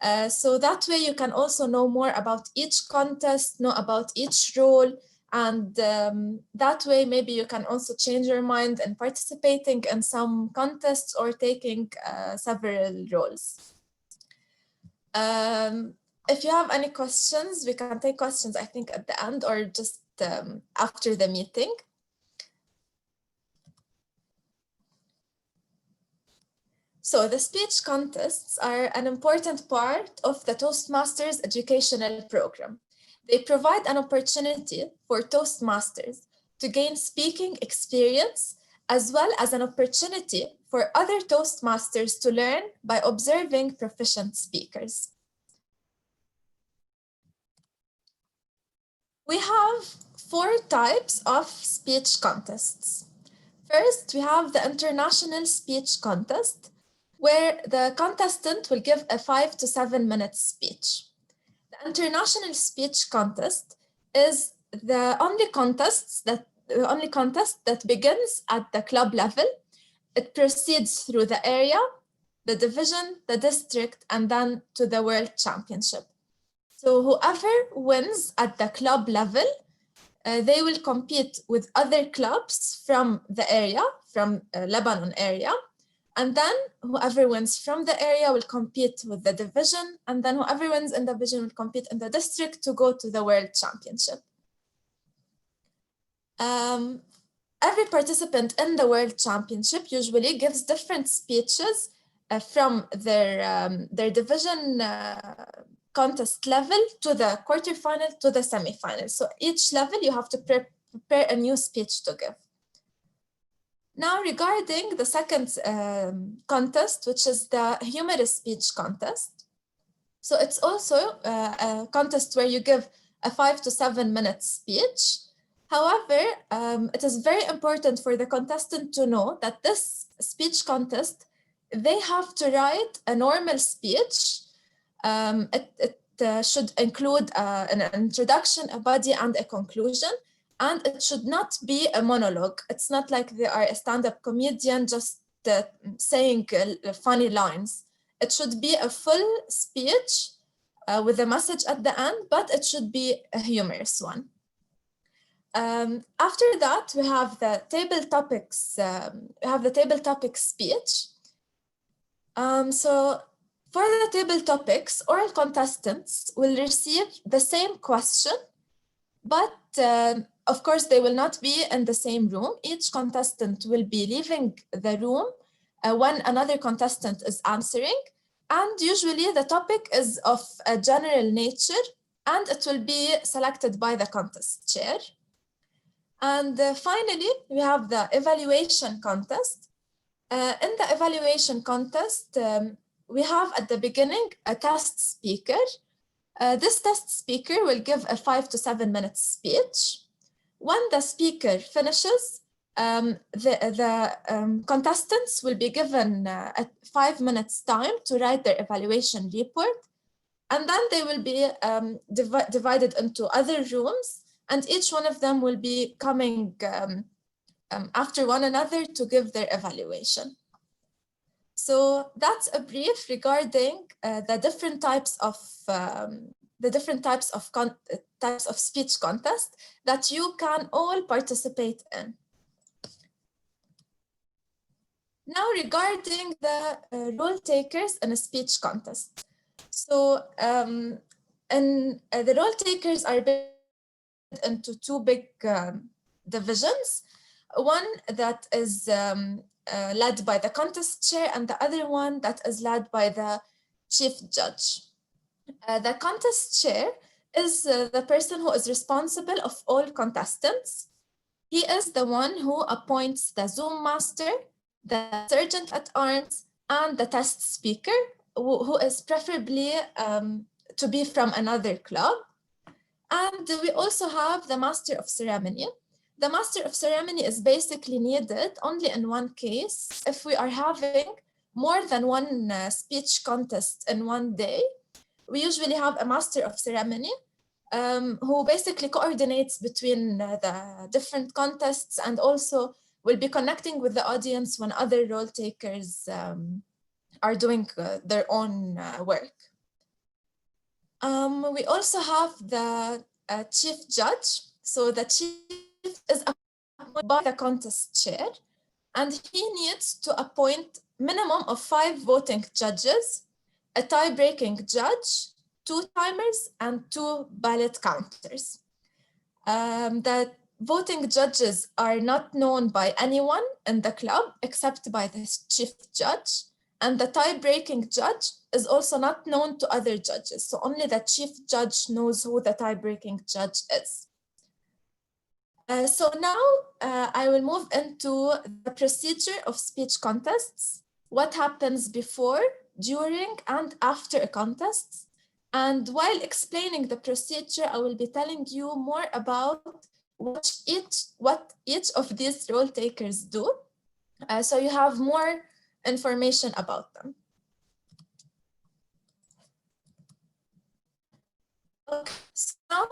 So that way you can also know more about each contest, know about each role, and that way maybe you can also change your mind in participating in some contests or taking several roles. If you have any questions, we can take questions, I think, at the end or just after the meeting. So the speech contests are an important part of the Toastmasters educational program. They provide an opportunity for Toastmasters to gain speaking experience, as well as an opportunity for other Toastmasters to learn by observing proficient speakers. We have 4 types of speech contests. First, we have the International Speech Contest, where the contestant will give a 5 to 7 minute speech. The International Speech Contest is the only contest that begins at the club level. It proceeds through the area, the division, the district, and then to the World Championship. So whoever wins at the club level, they will compete with other clubs from the area, from Lebanon area. And then whoever wins from the area will compete with the division. And then whoever wins in the division will compete in the district to go to the World Championship. Every participant in the World Championship usually gives different speeches from their division contest level to the quarterfinal to the semifinal. So each level you have to prepare a new speech to give. Now, regarding the second contest, which is the humorous speech contest. So it's also a contest where you give a 5 to 7 minute speech. However, it is very important for the contestant to know that this speech contest, they have to write a normal speech. It should include an introduction, a body, and a conclusion. And it should not be a monologue. It's not like they are a stand-up comedian just saying funny lines. It should be a full speech with a message at the end, but it should be a humorous one. After that, we have the table topics. We have the table topics speech. So for the table topics, oral contestants will receive the same question, but of course, they will not be in the same room. Each contestant will be leaving the room when another contestant is answering. And usually the topic is of a general nature, and it will be selected by the contest chair. And finally, we have the evaluation contest. In the evaluation contest, we have at the beginning a test speaker. This test speaker will give a 5 to 7 minute speech. When the speaker finishes, the contestants will be given 5 minutes time to write their evaluation report. And then they will be divided into other rooms, and each one of them will be coming after one another to give their evaluation. So that's a brief regarding the different types of types of speech contest that you can all participate in. Now, regarding the role takers in a speech contest. So, the role takers are divided into 2 big divisions. One that is led by the contest chair, and the other one that is led by the chief judge. The contest chair is the person who is responsible of all contestants. He is the one who appoints the Zoom master, the sergeant at arms, and the test speaker, who is preferably to be from another club. And we also have the master of ceremony. The master of ceremony is basically needed only in one case if we are having more than one speech contest in one day. We usually have a master of ceremony who basically coordinates between the different contests and also will be connecting with the audience when other role takers are doing their own work. We also have the chief judge. So the chief is appointed by the contest chair, and he needs to appoint minimum of 5 voting judges, a tie-breaking judge, 2 timers, and 2 ballot counters. The voting judges are not known by anyone in the club except by the chief judge, and the tie-breaking judge is also not known to other judges. So only the chief judge knows who the tie-breaking judge is. So now I will move into the procedure of speech contests, what happens before, during, and after a contest. And while explaining the procedure, I will be telling you more about what each of these role takers do. So you have more information about them. Okay, so now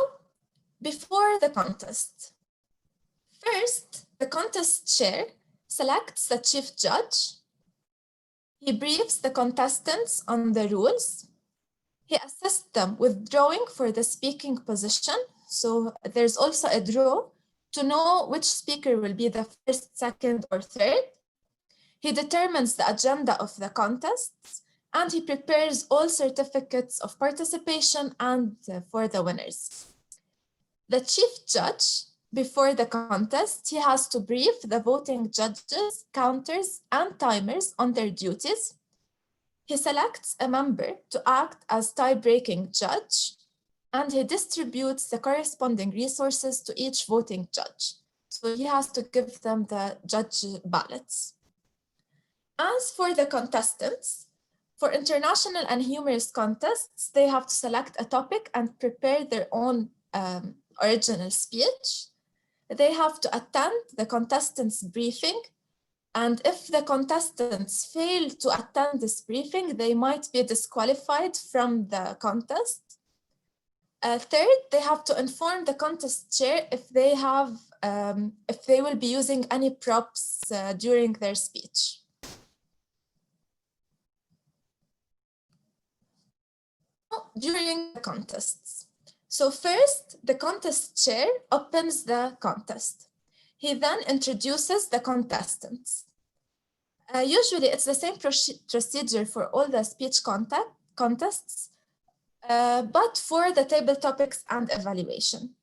before the contest. First, the contest chair selects the chief judge. He briefs the contestants on the rules. He assists them with drawing for the speaking position. So there's also a draw to know which speaker will be the first, second, or third. He determines the agenda of the contests, and he prepares all certificates of participation and for the winners. The chief judge, before the contest, he has to brief the voting judges, counters, and timers on their duties. He selects a member to act as tie-breaking judge, and he distributes the corresponding resources to each voting judge. So he has to give them the judge ballots. As for the contestants, for international and humorous contests, they have to select a topic and prepare their own original speech. They have to attend the contestants' briefing, and if the contestants fail to attend this briefing, they might be disqualified from the contest. Third, they have to inform the contest chair if they will be using any props during their speech. During the contests. So first, the contest chair opens the contest. He then introduces the contestants. Usually, it's the same procedure for all the speech contests, but for the table topics and evaluation.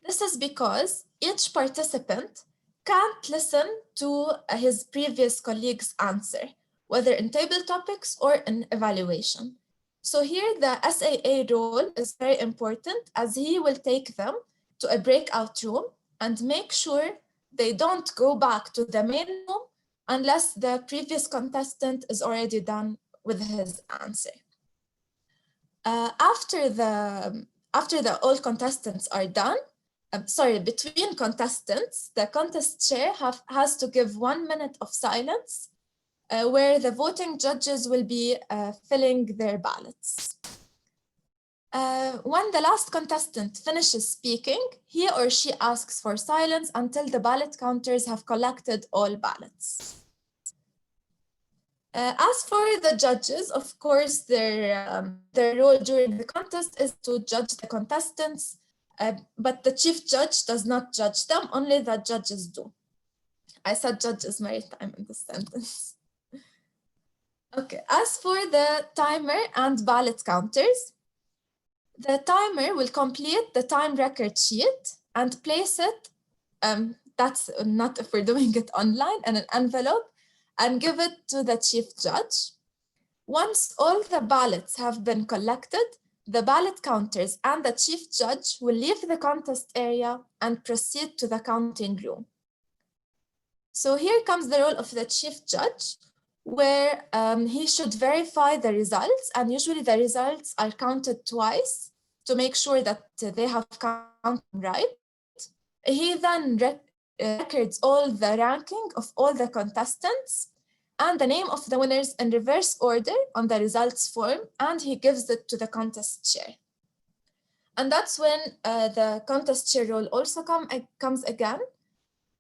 This is because each participant can't listen to his previous colleague's answer, whether in table topics or in evaluation. So here the SAA role is very important, as he will take them to a breakout room and make sure they don't go back to the main room unless the previous contestant is already done with his answer. After the all contestants are done, between contestants, the contest chair has to give 1 minute of silence where the voting judges will be filling their ballots. When the last contestant finishes speaking, he or she asks for silence until the ballot counters have collected all ballots. As for the judges, of course, their role during the contest is to judge the contestants, but the chief judge does not judge them, only the judges do. I said judges many times in this sentence. Okay, as for the timer and ballot counters, the timer will complete the time record sheet and place it, that's not if we're doing it online, in an envelope and give it to the chief judge. Once all the ballots have been collected, the ballot counters and the chief judge will leave the contest area and proceed to the counting room. So here comes the role of the chief judge, where he should verify the results, and usually the results are counted twice to make sure that they have counted right. He then records all the ranking of all the contestants and the name of the winners in reverse order on the results form, and he gives it to the contest chair. And that's when the contest chair role also comes again,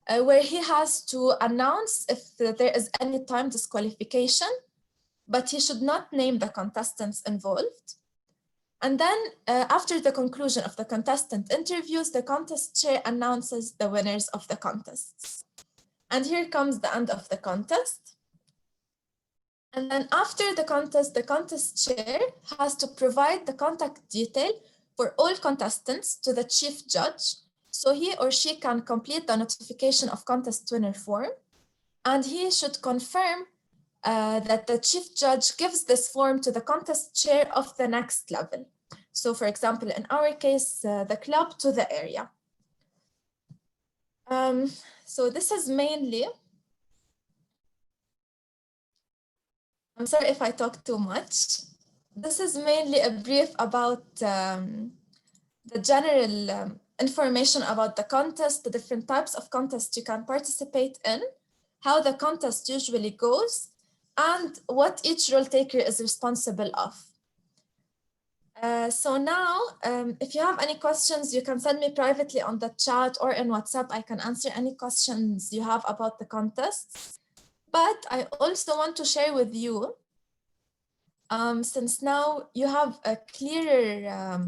where he has to announce if there is any time disqualification, but he should not name the contestants involved. And then after the conclusion of the contestant interviews, the contest chair announces the winners of the contests. And here comes the end of the contest. And then after the contest chair has to provide the contact detail for all contestants to the chief judge, so he or she can complete the notification of contest winner form, and he should confirm that the chief judge gives this form to the contest chair of the next level. So for example, in our case, the club to the area. So this is mainly, I'm sorry if I talk too much. This is mainly a brief about the general information about the contest, the different types of contests you can participate in, how the contest usually goes, and what each role taker is responsible of. So now, if you have any questions, you can send me privately on the chat or in WhatsApp. I can answer any questions you have about the contests. But I also want to share with you, since now you have a clearer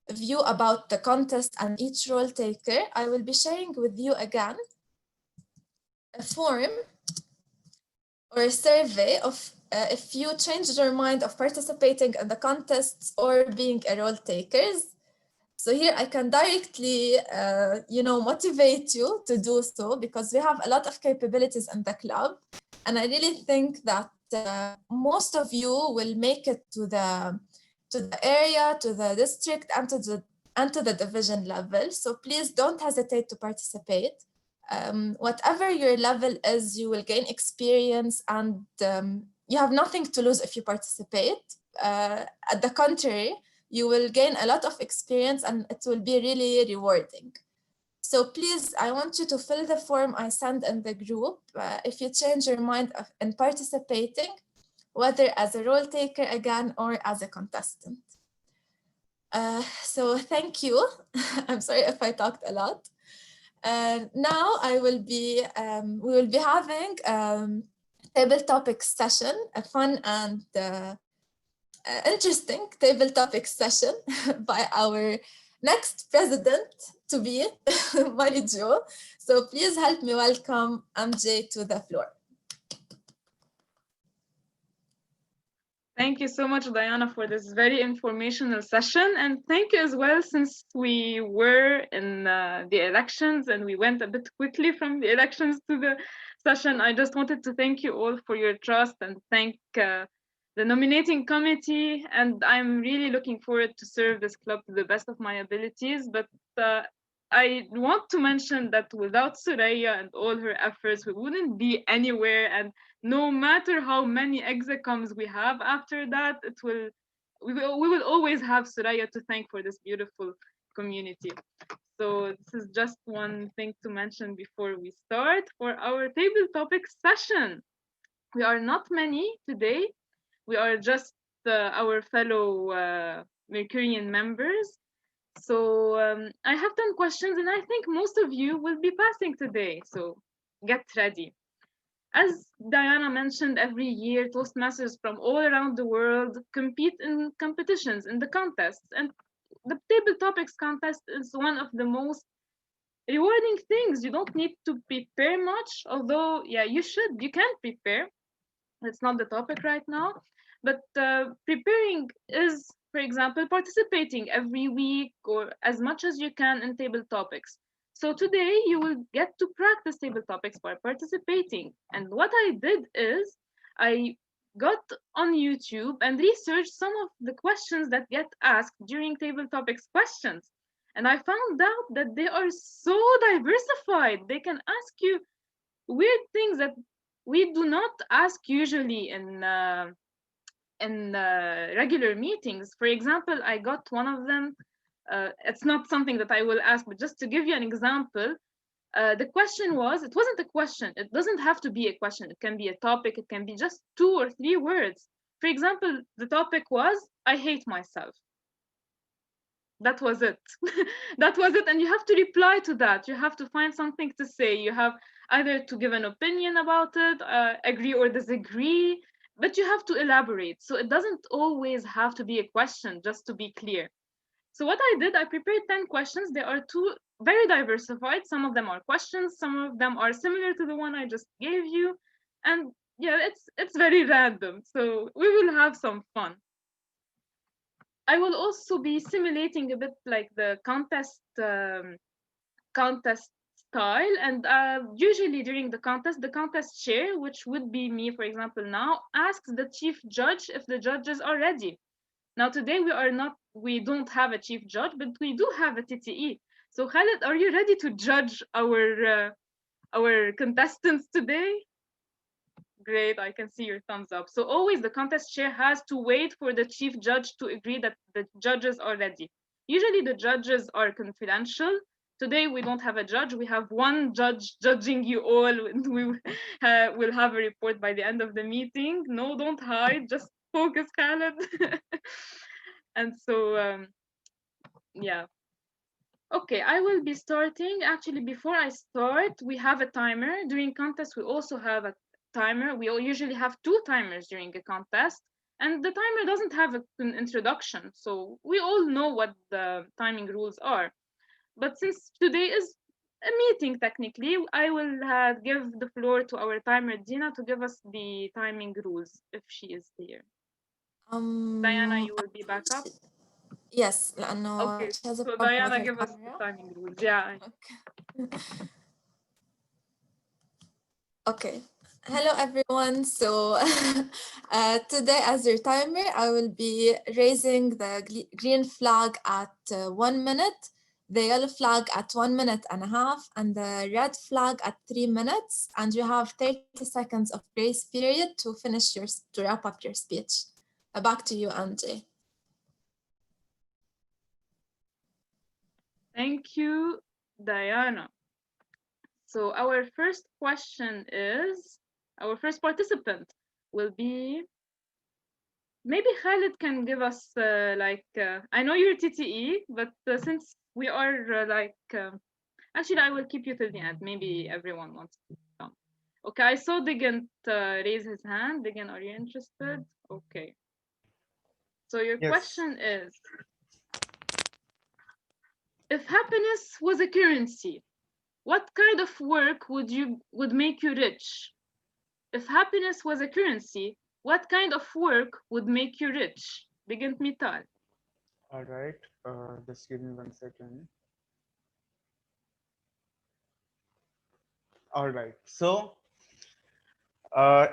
view about the contest and each role taker, I will be sharing with you again a form or a survey of if you changed your mind of participating in the contests or being a role takers. So here I can directly, motivate you to do so, because we have a lot of capabilities in the club. And I really think that most of you will make it to the area, to the district, and to the division level. So please don't hesitate to participate. Whatever your level is, you will gain experience, and you have nothing to lose if you participate. At the contrary, you will gain a lot of experience and it will be really rewarding. So please, I want you to fill the form I send in the group if you change your mind in participating, whether as a role taker again or as a contestant. So thank you. I'm sorry if I talked a lot. Now we will be having table topics session, a fun and interesting table topics session by our next president to be, Marijo. So please help me welcome MJ to the floor. Thank you so much, Diana, for this very informational session. And thank you as well, since we were in the elections and we went a bit quickly from the elections to the session. I just wanted to thank you all for your trust and thank the nominating committee. And I'm really looking forward to serve this club to the best of my abilities. But I want to mention that without Soraya and all her efforts, we wouldn't be anywhere. And no matter how many execoms we have after that, we will always have Soraya to thank for this beautiful community. So this is just one thing to mention before we start for our table topic session. We are not many today. We are just our fellow Mercurian members. So I have 10 questions and I think most of you will be passing today. So get ready. As Diana mentioned, every year Toastmasters from all around the world compete in competitions, in the contests. And the table topics contest is one of the most rewarding things. You don't need to prepare much, although, yeah, you can prepare. That's not the topic right now. But preparing is, for example, participating every week or as much as you can in table topics. So today you will get to practice table topics by participating. And what I did is I got on YouTube and researched some of the questions that get asked during table topics questions. And I found out that they are so diversified. They can ask you weird things that we do not ask usually in regular meetings. For example, I got one of them. It's not something that I will ask, but just to give you an example, the question was, it wasn't a question. It doesn't have to be a question. It can be a topic. It can be just 2 or 3 words. For example, the topic was, I hate myself. That was it. That was it. And you have to reply to that. You have to find something to say. You have either to give an opinion about it, agree or disagree, but you have to elaborate. So it doesn't always have to be a question, just to be clear. So what I did, I prepared 10 questions. They are two very diversified. Some of them are questions, some of them are similar to the one I just gave you. And yeah, it's very random. So we will have some fun. I will also be simulating a bit like the contest style, and usually during the contest chair, which would be me, for example, now asks the chief judge if the judges are ready. Now today we don't have a chief judge, but we do have a TTE. So Khaled, are you ready to judge our contestants today? Great, I can see your thumbs up. So always the contest chair has to wait for the chief judge to agree that the judges are ready. Usually the judges are confidential. Today we don't have a judge. We have one judge judging you all, and we will have a report by the end of the meeting. No, don't hide. Just focus, Khaled. And so, yeah. Okay, I will be starting. Actually, before I start, we have a timer. During contest, we also have a timer. We all usually have two timers during a contest, and the timer doesn't have an introduction, so we all know what the timing rules are. But since today is a meeting, technically, I will give the floor to our timer, Dina, to give us the timing rules if she is here. Diana, you will be back up. Yes, لأنه Okay, she has a so problem with Diana, her give us the camera. timing rules. Yeah. Okay. Okay. Hello, everyone. So today, as your timer, I will be raising the green flag at 1 minute, the yellow flag at 1 minute and a half, and the red flag at 3 minutes. And you have 30 seconds of grace period to finish to wrap up your speech. Back to you, Angie. Thank you, Diana. So our first question is, our first participant will be, maybe Khalid can give us I know you're TTE, but since we are actually I will keep you till the end. Maybe everyone wants to come. Okay, I saw Digan raise his hand. Digan, are you interested? Okay. So your Yes. question is, if happiness was a currency, what kind of work would make you rich? If happiness was a currency, what kind of work would make you rich? Begin Mital. All right. Just give me 1 second. All right. So,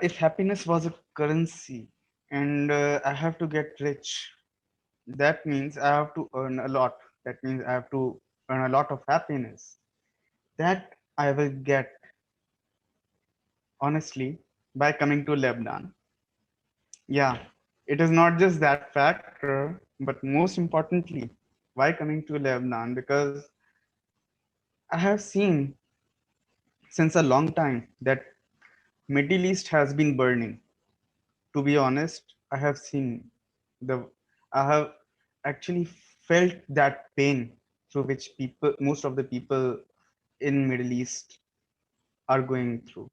if happiness was a currency and I have to get rich, that means I have to earn a lot. That means I have to earn a lot of happiness. That I will get, honestly, by coming to Lebanon. Yeah, it is not just that factor, but most importantly, why coming to Lebanon? Because I have seen since a long time that Middle East has been burning. To be honest, I have seen the I have actually felt that pain through which most of the people in Middle East are going through.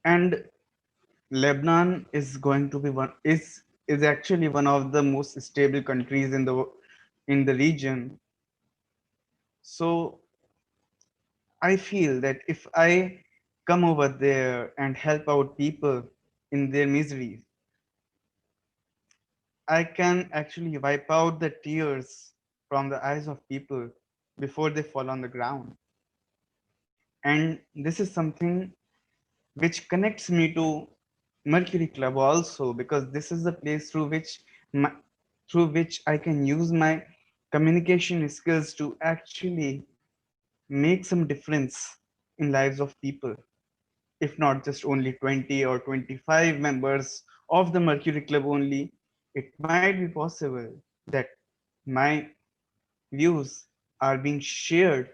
And Lebanon is going to be is actually one of the most stable countries in the region. So I feel that if I come over there and help out people in their misery, I can actually wipe out the tears from the eyes of people before they fall on the ground. And this is something which connects me to Mercury Club also, because this is the place through which I can use my communication skills to actually make some difference in lives of people, if not just only 20 or 25 members of the Mercury Club only. It might be possible that my views are being shared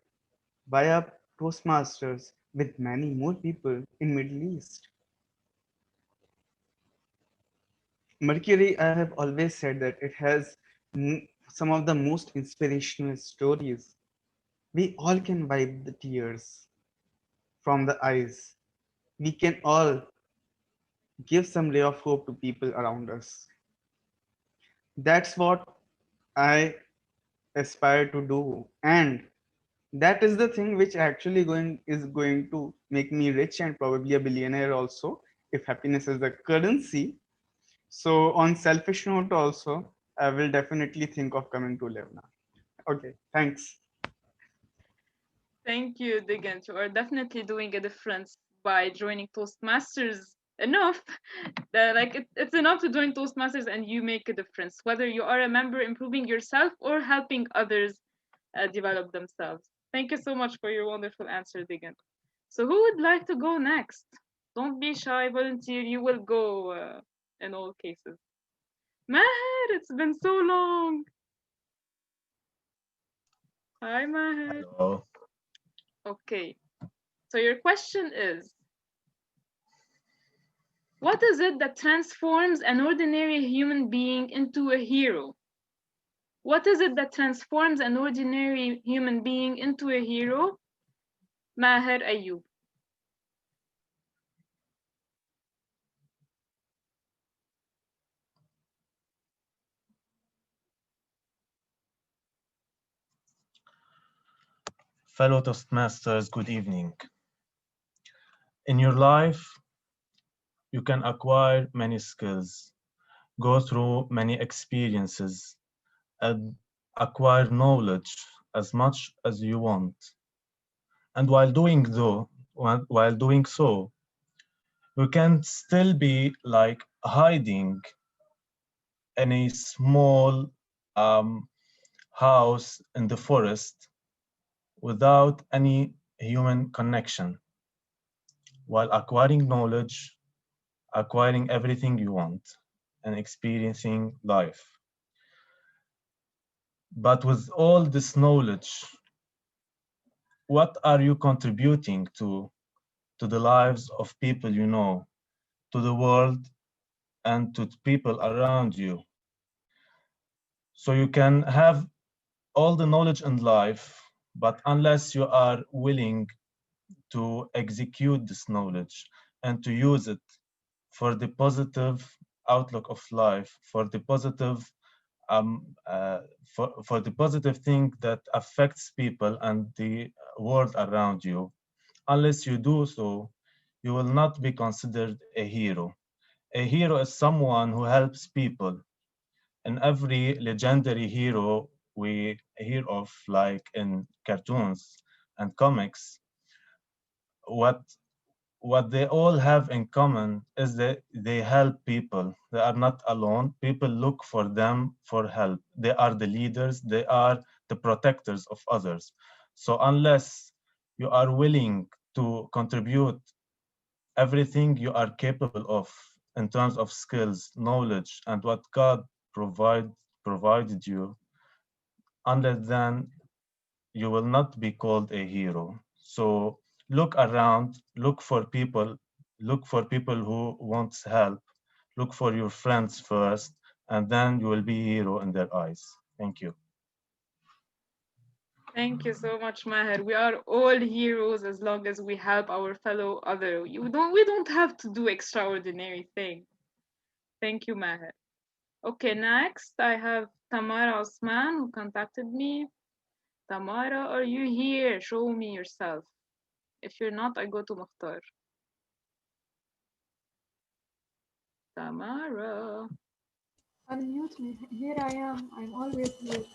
via Toastmasters with many more people in Middle East. Mercury, I have always said that it has some of the most inspirational stories. We all can wipe the tears from the eyes. We can all give some ray of hope to people around us. That's what I aspire to do. And that is the thing which actually going to make me rich and probably a billionaire also, if happiness is the currency. So on selfish note also, I will definitely think of coming to live now. Okay, thanks. Thank you, Digant. You are definitely doing a difference by joining Toastmasters enough. It's enough to join Toastmasters and you make a difference, whether you are a member improving yourself or helping others develop themselves. Thank you so much for your wonderful answer, Digant. So, who would like to go next? Don't be shy, volunteer. You will go in all cases. Maher, it's been so long. Hi, Maher. Hello. Okay. So your question is, what is it that transforms an ordinary human being into a hero? What is it that transforms an ordinary human being into a hero? Maher Ayub. Fellow Toastmasters, good evening. In your life, you can acquire many skills, go through many experiences, and acquire knowledge as much as you want. And while doing so, you can still be like hiding in a small house in the forest without any human connection, while acquiring knowledge, acquiring everything you want, and experiencing life. But with all this knowledge, what are you contributing to the lives of people you know, to the world, and to the people around you? So you can have all the knowledge in life, but unless you are willing to execute this knowledge and to use it for the positive outlook of life, for the positive for the positive thing that affects people and the world around you. Unless you do so, you will not be considered a hero. A hero is someone who helps people. And every legendary hero we hear of, like in cartoons and comics, what what they all have in common is that they help people. They are not alone. People look for them for help. They are the leaders. They are the protectors of others. So unless you are willing to contribute everything you are capable of in terms of skills, knowledge, and what God provided you, unless then you will not be called a hero. So look around, look for people who wants help, look for your friends first, and then you will be a hero in their eyes. Thank you. Thank you so much, Maher. We are all heroes as long as we help our fellow other. We don't have to do extraordinary things. Thank you, Maher. Okay, next I have Tamara Osman who contacted me. Tamara, are you here? Show me yourself. If you're not, I go to Mukhtar. Tamara. Unmute me. Here I am. I'm always here.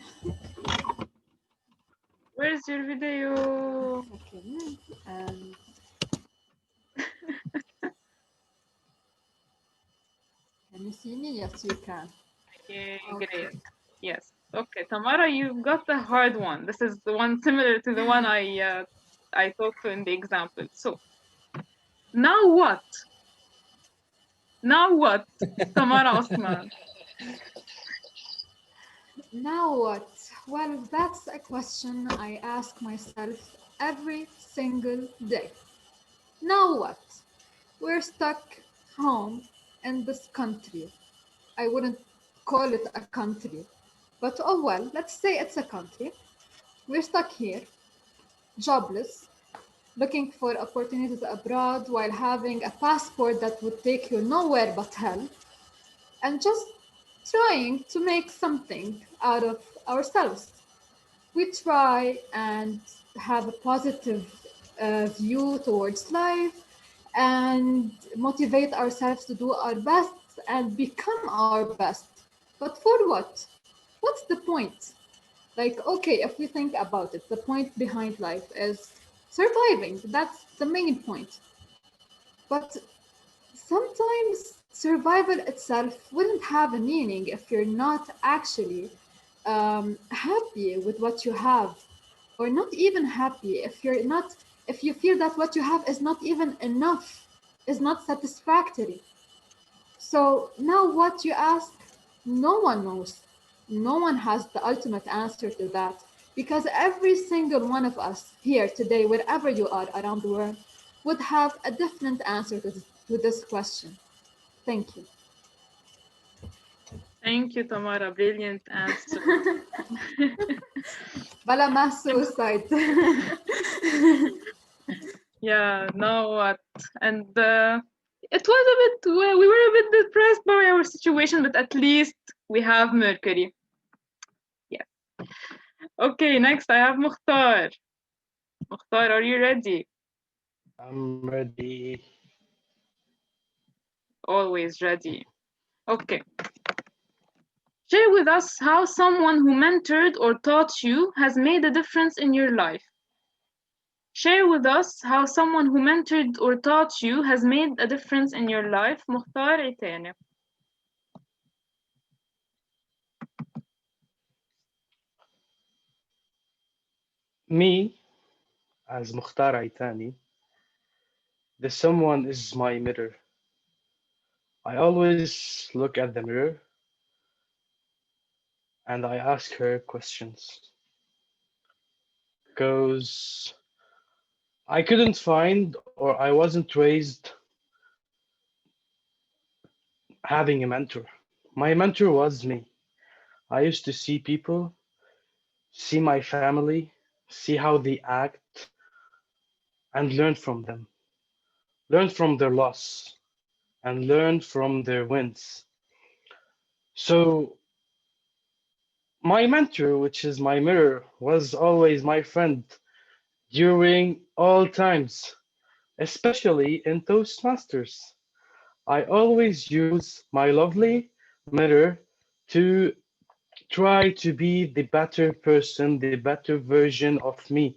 Where's your video? Okay. And can you see me? Yes, you can. Yeah, Okay. great. Yes. Okay, Tamara, you've got the hard one. This is the one similar to the one I talked to in the example. So now what? Now what? Tamara Osman. Now what? Well, that's a question I ask myself every single day. Now what? We're stuck home in this country. I wouldn't call it a country, but oh well, let's say it's a country. We're stuck here, jobless, looking for opportunities abroad while having a passport that would take you nowhere but hell, and just trying to make something out of ourselves. We try and have a positive view towards life and motivate ourselves to do our best and become our best. But for what? What's the point? Like, okay, if we think about it, the point behind life is surviving. That's the main point. But sometimes survival itself wouldn't have a meaning if you're not actually happy with what you have, or not even happy if you feel that what you have is not even enough, is not satisfactory. So now what you ask, no one knows. No one has the ultimate answer to that, because every single one of us here today, wherever you are around the world, would have a different answer to this question. Thank you. Thank you, Tamara. Brilliant answer. Bala mass suicide. Yeah, now what? And it was a bit, we were a bit depressed by our situation, but at least we have Mercury. Yeah. Okay, next I have Mukhtar. Mukhtar, are you ready? I'm ready. Always ready. Okay. Share with us how someone who mentored or taught you has made a difference in your life. Share with us how someone who mentored or taught you has made a difference in your life. مختار إيه تاني؟ Me, as Mukhtar Aitani, the someone is my mirror. I always look at the mirror and I ask her questions. Because I couldn't find or I wasn't raised having a mentor. My mentor was me. I used to see people, see my family, see how they act, and learn from them. Learn from their loss and learn from their wins. So my mentor, which is my mirror, was always my friend during all times, especially in Toastmasters. I always use my lovely mirror to try to be the better person, the better version of me.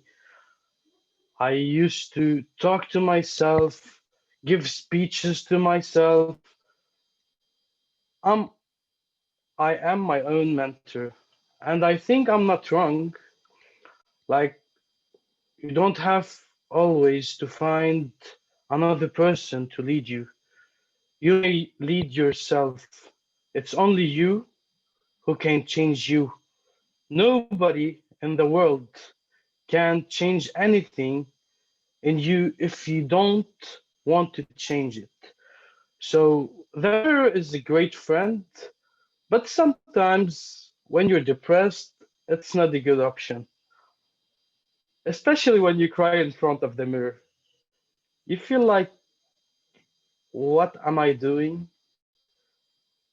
I used to talk to myself, give speeches to myself. Um, I am my own mentor, and I think I'm not wrong. Like, you don't have always to find another person to lead you. You may lead yourself. It's only you who can change you. Nobody in the world can change anything in you if you don't want to change it. So the mirror is a great friend, but sometimes when you're depressed, it's not a good option, especially when you cry in front of the mirror. You feel like, what am I doing?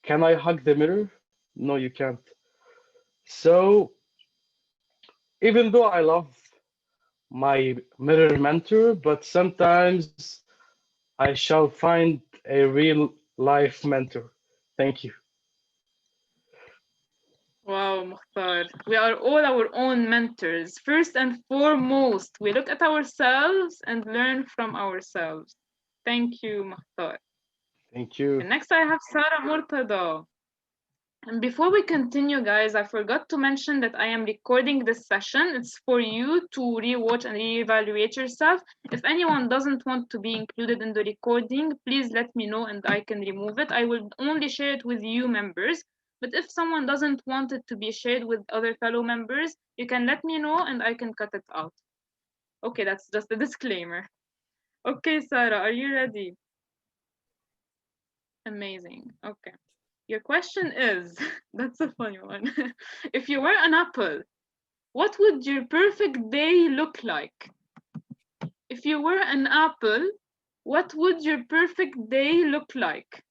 Can I hug the mirror? No, you can't. So even though I love my mirror mentor, but sometimes I shall find a real life mentor. Thank you. Wow, Mukhtar. We are all our own mentors. First and foremost, we look at ourselves and learn from ourselves. Thank you, Mukhtar. Thank you. And next I have Sarah Murtada. And before we continue, guys, I forgot to mention that I am recording this session. It's for you to rewatch and reevaluate yourself. If anyone doesn't want to be included in the recording, please let me know and I can remove it. I will only share it with you members. But if someone doesn't want it to be shared with other fellow members, you can let me know and I can cut it out. Okay, that's just a disclaimer. Okay, Sarah, are you ready? Amazing. Okay. Your question is, that's a funny one. If you were an apple, what would your perfect day look like? if you were an apple, what would your perfect day look like?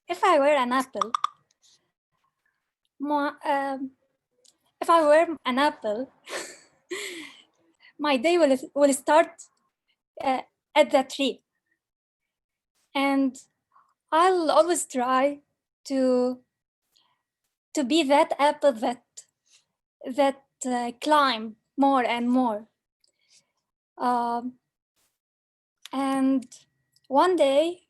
If I were an apple, if I were an apple, my day will start at the tree, and I'll always try to be that apple that climb more and more. And one day,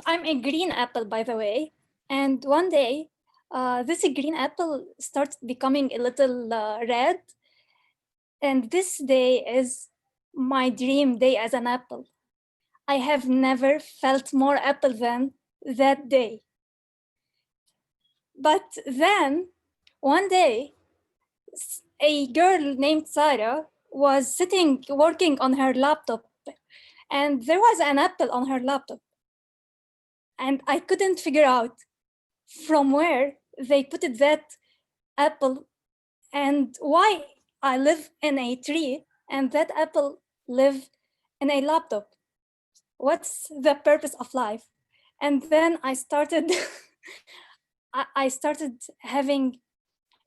I'm a green apple, by the way. And one day, this green apple starts becoming a little red. And this day is my dream day as an apple. I have never felt more apple than that day. But then, one day, a girl named Sarah was sitting working on her laptop, and there was an apple on her laptop. And I couldn't figure out from where they put that apple and why I live in a tree and that apple live in a laptop. What's the purpose of life? And then I started I started having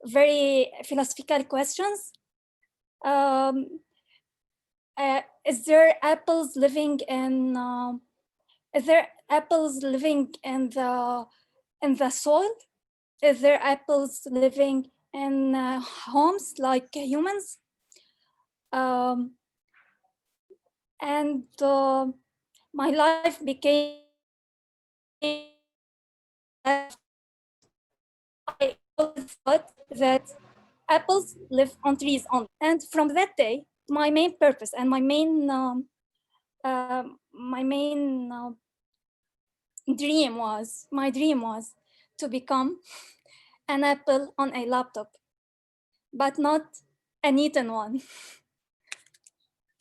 very philosophical questions. Is there apples living in is there apples living in the soil? Is there apples living in homes like humans? And my life became I always thought that apples live on trees only. And from that day, my main purpose and my main dream was to become an apple on a laptop, but not an eaten one.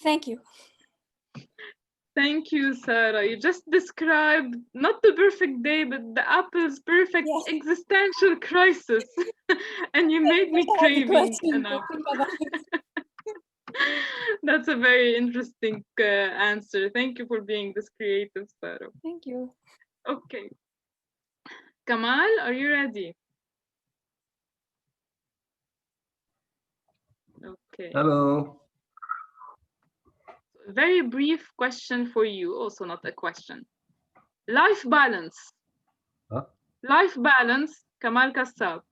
Thank you. Thank you, Sarah. You just described not the perfect day, but the apple's perfect Yes. existential crisis. And you made me craving an apple. That's a very interesting answer. Thank you for being this creative, Sarah. Thank you. Okay. Kamal, are you ready? Okay. Hello. Very brief question for you, also not a question. Life balance. Huh? Life balance, Kamal Kassab.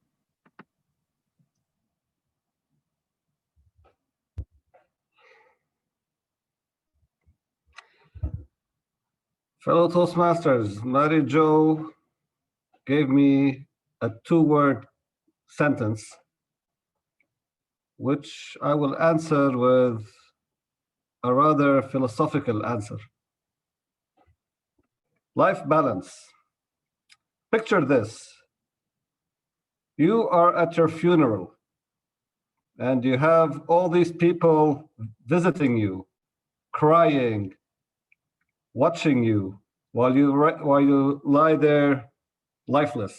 Fellow Toastmasters, Mary Jo gave me a two-word sentence, which I will answer with a rather philosophical answer. Life balance. Picture this. You are at your funeral and you have all these people visiting you, crying, watching you while you lie there lifeless.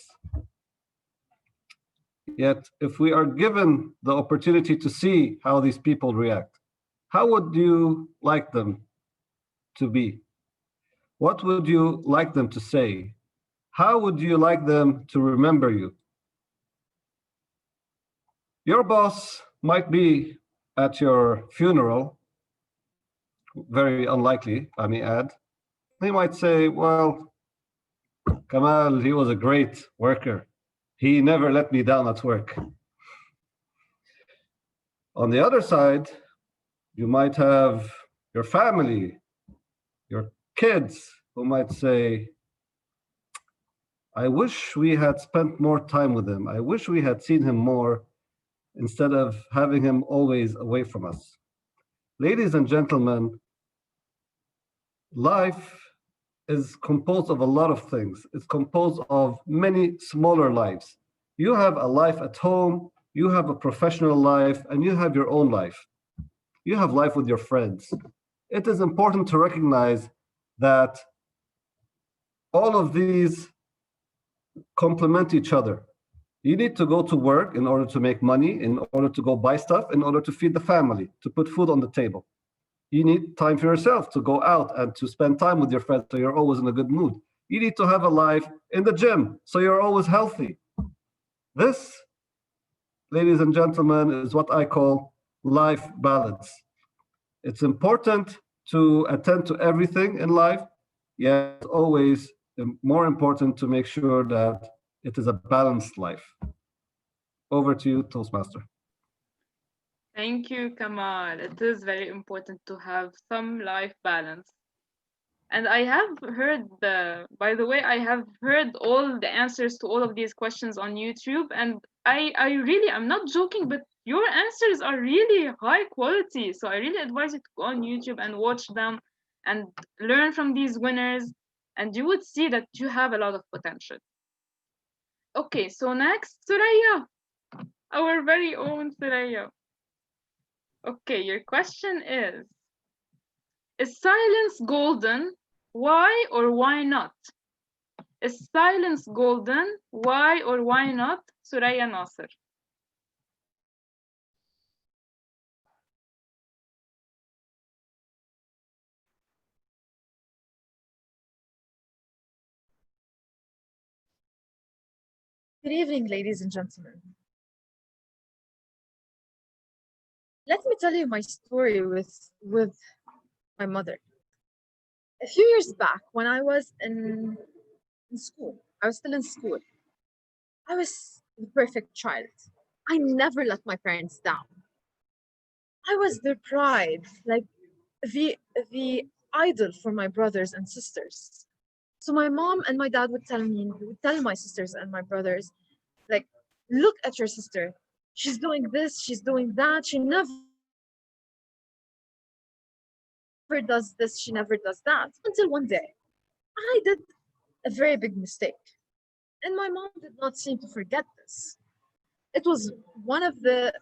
Yet, if we are given the opportunity to see how these people react, how would you like them to be? What would you like them to say? How would you like them to remember you? Your boss might be at your funeral, very unlikely, I may add. He might say, well, Kamal, he was a great worker. He never let me down at work. On the other side, you might have your family, your kids, who might say, I wish we had spent more time with him. I wish we had seen him more instead of having him always away from us. Ladies and gentlemen, life is composed of a lot of things. It's composed of many smaller lives. You have a life at home, you have a professional life, and you have your own life. You have life with your friends. It is important to recognize that all of these complement each other. You need to go to work in order to make money, in order to go buy stuff, in order to feed the family, to put food on the table. You need time for yourself to go out and to spend time with your friends so you're always in a good mood. You need to have a life in the gym so you're always healthy. This, ladies and gentlemen, is what I call life balance. It's important to attend to everything in life, yet always more important to make sure that it is a balanced life. Over to you, Toastmaster. Thank you, Kamal. It is very important to have some life balance. And I have heard by the way, I have heard all the answers to all of these questions on YouTube. And I really, I'm not joking, but your answers are really high quality. So I really advise you to go on YouTube and watch them and learn from these winners. And you would see that you have a lot of potential. Okay, so next, Suraya, our very own Suraya. Okay, your question is silence golden? Why or why not? Is silence golden? Why or why not? Suraya Nasser. Good evening, ladies and gentlemen. Let me tell you my story with my mother. A few years back, when I was in school, I was still in school. I was the perfect child. I never let my parents down. I was their pride, like the idol for my brothers and sisters. So my mom and my dad would tell my sisters and my brothers, like, look at your sister. She's doing this, she's doing that. She never does this, she never does that. Until one day, I did a very big mistake. And my mom did not seem to forget this. It was one of the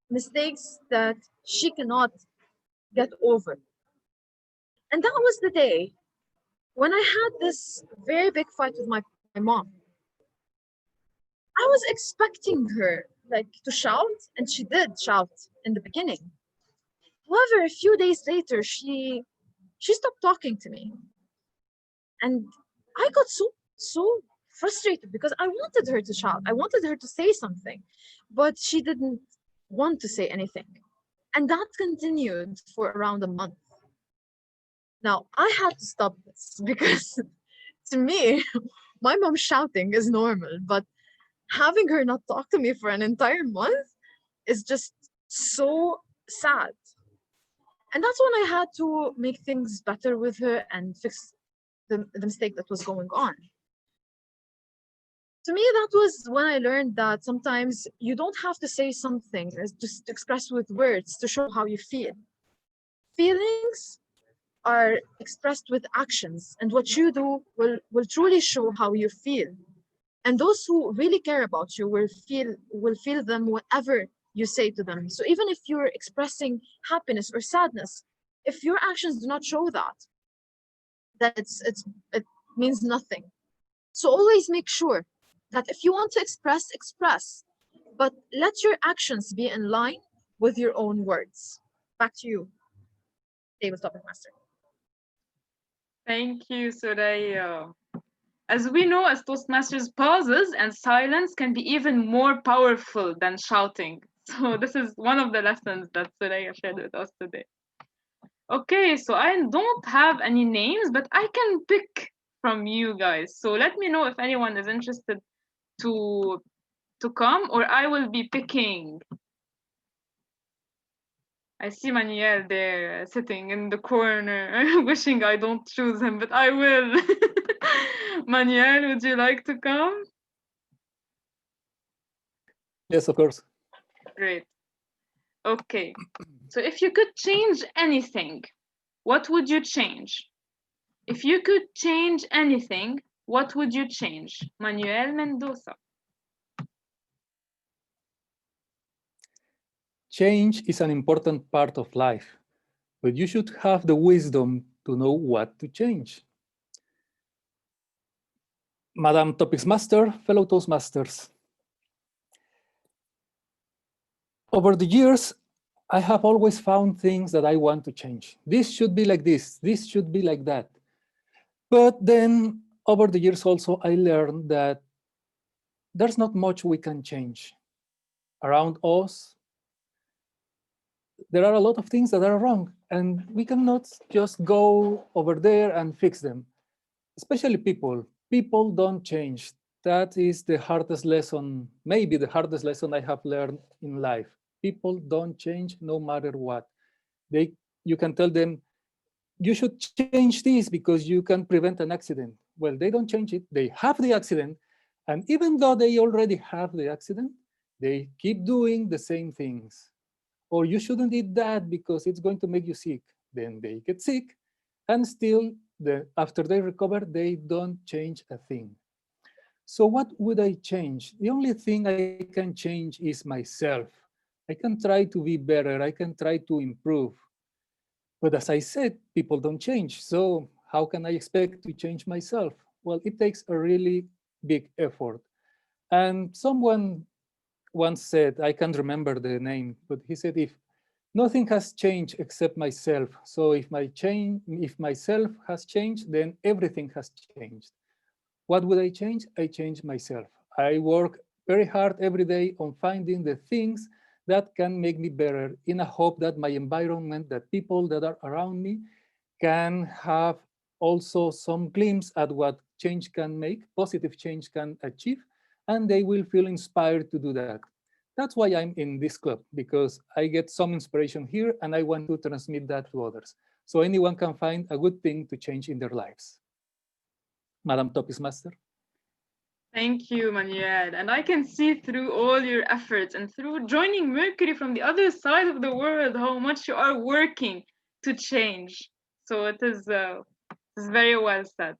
mistakes that she cannot get over. And that was the day when I had this very big fight with my mom. I was expecting her like to shout, and she did shout in the beginning. However, a few days later, she stopped talking to me. And I got so frustrated because I wanted her to shout. I wanted her to say something, but she didn't want to say anything. And that continued for around a month. Now, I had to stop this because to me, my mom shouting is normal, but having her not talk to me for an entire month is just so sad. And that's when I had to make things better with her and fix the mistake that was going on. To me, that was when I learned that sometimes you don't have to say something just to express with words to show how you feel. Feelings are expressed with actions, and what you do will truly show how you feel. And those who really care about you will feel them whatever you say to them. So even if you're expressing happiness or sadness, if your actions do not show that, then it means nothing. So always make sure that if you want to express, but let your actions be in line with your own words. Back to you, Table Topic Master. Thank you, Suraya. As we know, as Toastmasters, pauses and silence can be even more powerful than shouting. So this is one of the lessons that Suraya shared with us today. Okay, so I don't have any names, but I can pick from you guys. So let me know if anyone is interested to come, or I will be picking. I see Manuel there sitting in the corner, wishing I don't choose him, but I will. Manuel, would you like to come? Yes, of course. Great. Okay. So if you could change anything, what would you change? If you could change anything, what would you change? Manuel Mendoza. Change is an important part of life, but you should have the wisdom to know what to change. Madam Topics Master, fellow Toastmasters. Over the years, I have always found things that I want to change. This should be like this should be like that. But then over the years also, I learned that there's not much we can change. Around us, there are a lot of things that are wrong, and we cannot just go over there and fix them. Especially people. People don't change. That is the hardest lesson, maybe the hardest lesson I have learned in life. People don't change no matter what. You can tell them, you should change this because you can prevent an accident. Well, they don't change it. They have the accident. And even though they already have the accident, they keep doing the same things. Or you shouldn't eat that because it's going to make you sick. Then they get sick, and still, after they recover, they don't change a thing. So what would I change? The only thing I can change is myself. I can try to be better. I can try to improve. But as I said, people don't change. So how can I expect to change myself? Well, it takes a really big effort. And someone once said, I can't remember the name, but he said, if nothing has changed except myself. So if myself has changed, then everything has changed. What would I change? I change myself. I work very hard every day on finding the things that can make me better in a hope that my environment, that people that are around me can have also some glimpse at what change can make, positive change can achieve, and they will feel inspired to do that. That's why I'm in this club, because I get some inspiration here and I want to transmit that to others. So anyone can find a good thing to change in their lives. Madam Topics Master. Thank you, Manuel. And I can see through all your efforts and through joining Mercury from the other side of the world how much you are working to change. So it is very well said.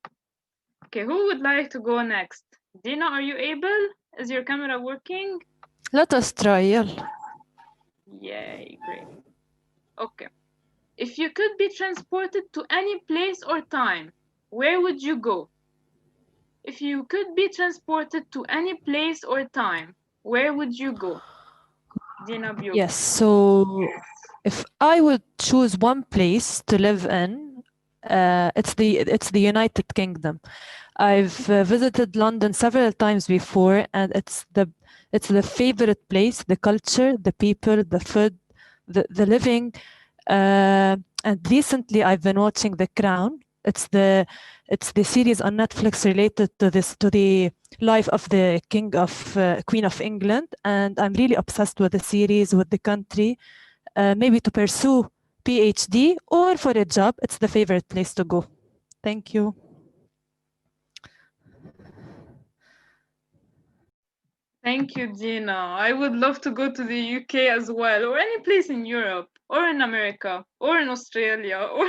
Okay, who would like to go next? Dina, are you able? Is your camera working? Let us try, يلا. Yay, great. Okay. If you could be transported to any place or time, where would you go? If you could be transported to any place or time, where would you go? Dina Biok. Yes, so if I would choose one place to live in, it's the United Kingdom. I've visited London several times before, and it's the favorite place. The culture, the people, the food, the living. And recently, I've been watching The Crown. It's the series on Netflix related to the life of the Queen of England, and I'm really obsessed with the series, with the country. Maybe to pursue PhD or for a job, it's the favorite place to go. Thank you. Thank you, Dina. I would love to go to the UK as well, or any place in Europe, or in America, or in Australia, or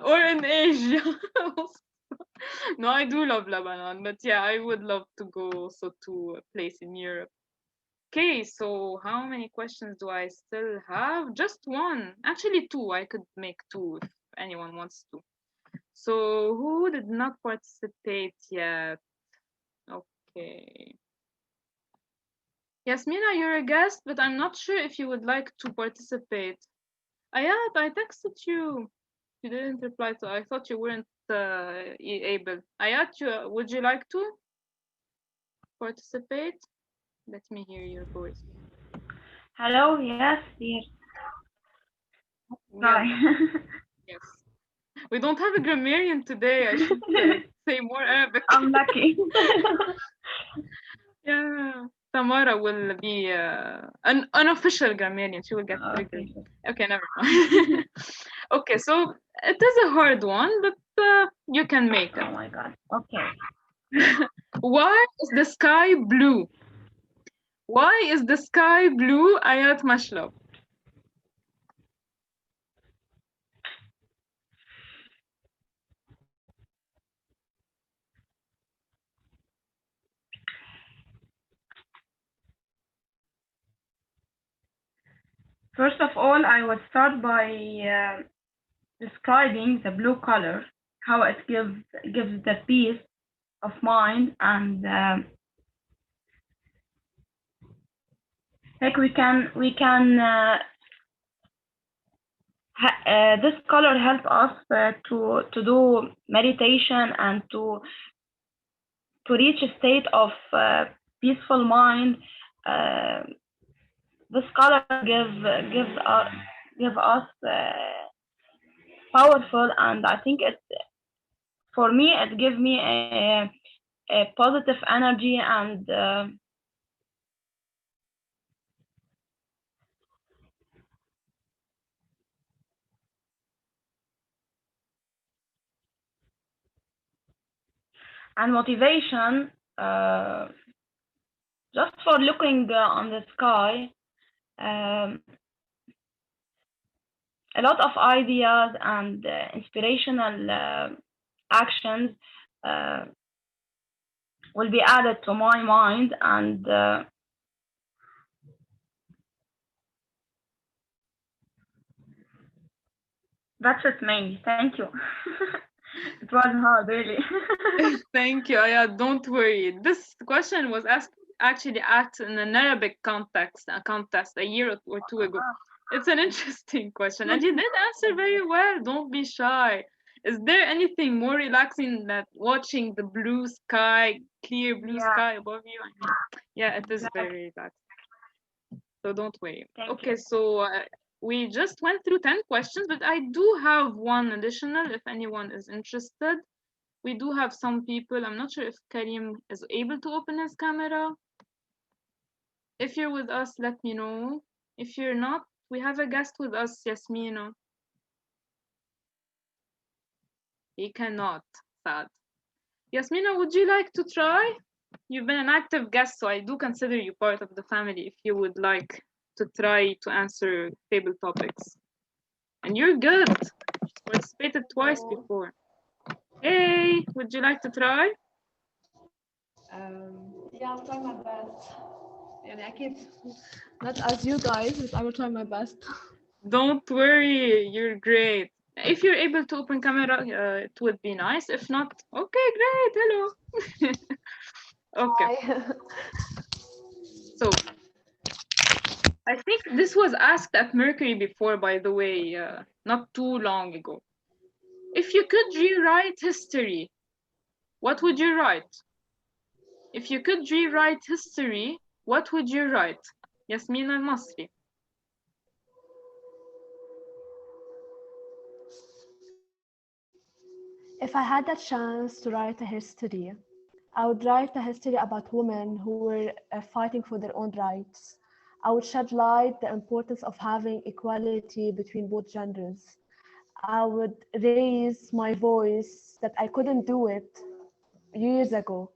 or in Asia. No, I do love Lebanon, but yeah, I would love to go also to a place in Europe. Okay, so how many questions do I still have? Just one. Actually, two. I could make two if anyone wants to. So who did not participate yet? Okay. Yasmina, you're a guest, but I'm not sure if you would like to participate. Ayat, I texted you. You didn't reply to. I thought you weren't able. Ayat, would you like to participate? Let me hear your voice. Hello, yes, dear. Hi. Yes. We don't have a grammarian today. I should say more Arabic. I'm lucky. Yeah. Tamara will be an unofficial grammarian. She will get triggered. Okay, never mind. Okay, so it is a hard one, but you can make it. Oh my god. Okay. Why is the sky blue? Why is the sky blue, Ayat Mashlab? First of all, I would start by describing the blue color, how it gives the peace of mind, and like we can this color help us to do meditation and to reach a state of peaceful mind. Uh, this color give us powerful, and I think it for me it gives me a positive energy, and motivation, just for looking on the sky. Um, a lot of ideas and inspirational actions uh, will be added to my mind, and that's it, mainly. Thank you. It was hard, really. Thank you. Yeah, don't worry. This question was actually asked in an Arabic contest a year or two ago. It's an interesting question, and you did answer very well. Don't be shy. Is there anything more relaxing than watching the blue sky, clear blue Yeah. sky above you? I mean, yeah, it is very relaxing. So don't worry. Thank Okay, you. so we just went through 10 questions, but I do have one additional if anyone is interested. We do have some people. I'm not sure if Karim is able to open his camera. If you're with us, let me know. If you're not, we have a guest with us, Yasmina. He cannot, sad. Yasmina, would you like to try? You've been an active guest, so I do consider you part of the family if you would like to try to answer table topics. And you're good. You've participated twice before. Hey, would you like to try? Yeah, I'll try my best. يعني أكيد not as you guys, but I will try my best. Don't worry, you're great. If you're able to open camera, it would be nice. If not, okay, great. Hello. Okay. Hi. So I think this was asked at Mercury before, by the way, not too long ago. If you could rewrite history, what would you write? If you could rewrite history, what would you write? Yasmin al-Masri. If I had a chance to write a history, I would write a history about women who were fighting for their own rights. I would shed light the importance of having equality between both genders. I would raise my voice that I couldn't do it years ago.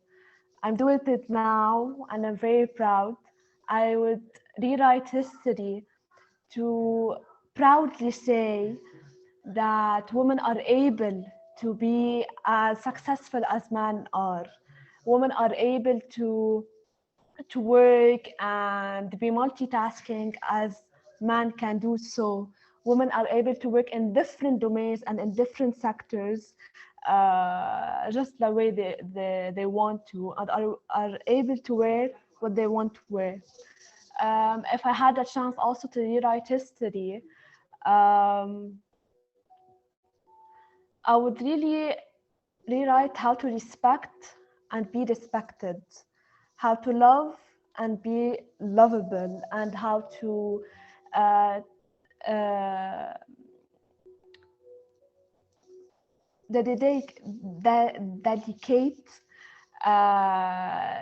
I'm doing it now, and I'm very proud. I would rewrite history to proudly say that women are able to be as successful as men are. Women are able to work and be multitasking as men can do so. Women are able to work in different domains and in different sectors, just the way they want to, and are able to wear what they want to wear. If I had a chance also to rewrite history, I would really rewrite how to respect and be respected, how to love and be lovable, and how to uh, uh, dedicate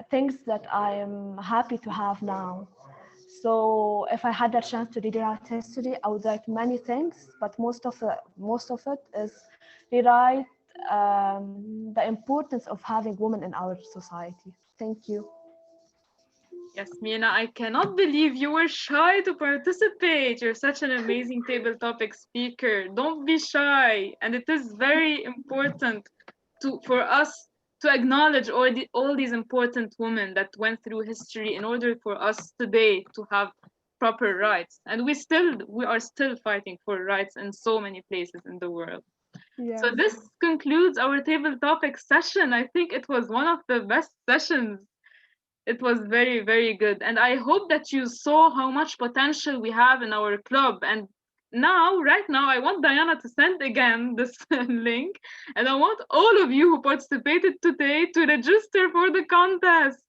things that I am happy to have now. So if I had a chance to rewrite history, I would write many things, but most of it is rewrite the importance of having women in our society. Thank you. Yasmina, I cannot believe you were shy to participate. You're such an amazing table topic speaker. Don't be shy. And it is very important for us to acknowledge all these important women that went through history in order for us today to have proper rights. And we are still fighting for rights in so many places in the world. So Yes. this concludes our table topic session. I think it was one of the best sessions. It was very, very good. And I hope that you saw how much potential we have in our club. And right now, I want Diana to send again this link. And I want all of you who participated today to register for the contest.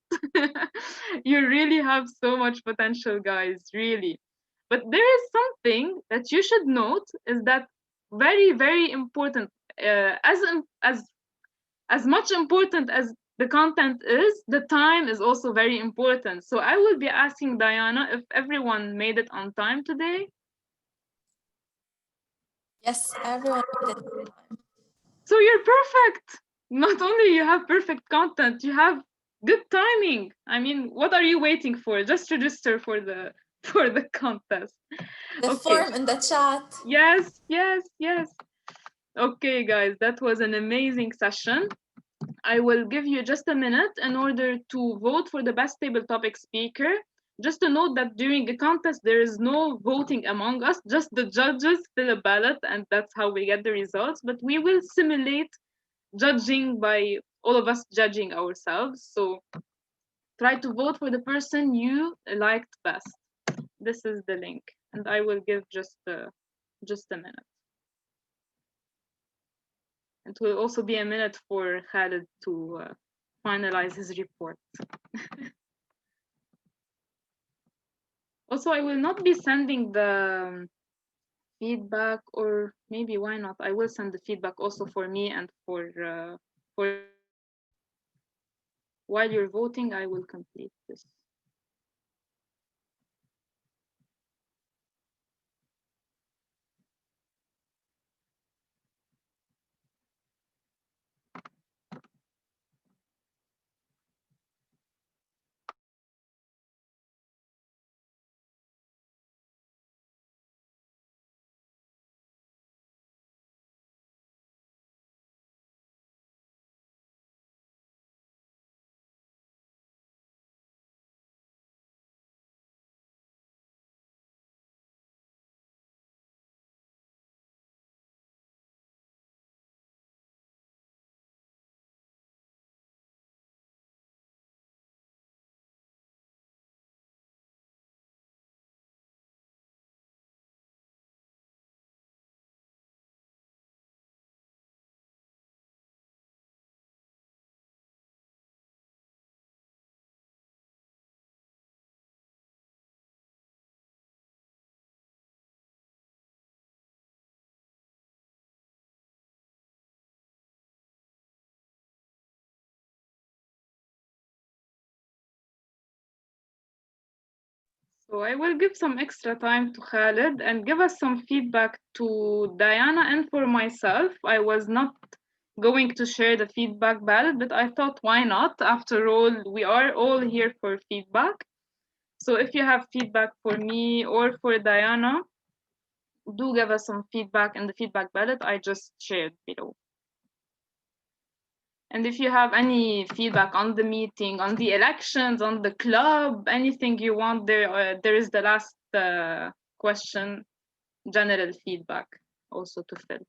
You really have so much potential, guys, really. But there is something that you should note is that very, very important, as much important as the content is, the time is also very important. So I will be asking Diana if everyone made it on time today. Yes, everyone did. So you're perfect. Not only you have perfect content, you have good timing. I mean, what are you waiting for? Just register for the contest. The form in the chat. Yes, yes, yes. Okay, guys, that was an amazing session. I will give you just a minute in order to vote for the best table topic speaker. Just to note that during a contest, there is no voting among us, just the judges fill a ballot, and that's how we get the results. But we will simulate judging by all of us judging ourselves. So try to vote for the person you liked best. This is the link, and I will give just a minute. It will also be a minute for Khaled to finalize his report. Also, I will not be sending the feedback, or maybe why not? I will send the feedback also for me and for while you're voting, I will complete this. So I will give some extra time to Khaled and give us some feedback to Diana and for myself. I was not going to share the feedback ballot, but I thought, why not? After all, we are all here for feedback. So if you have feedback for me or for Diana, do give us some feedback in the feedback ballot I just shared below. And if you have any feedback on the meeting, on the elections, on the club, anything you want, there is the last question, general feedback also to fill.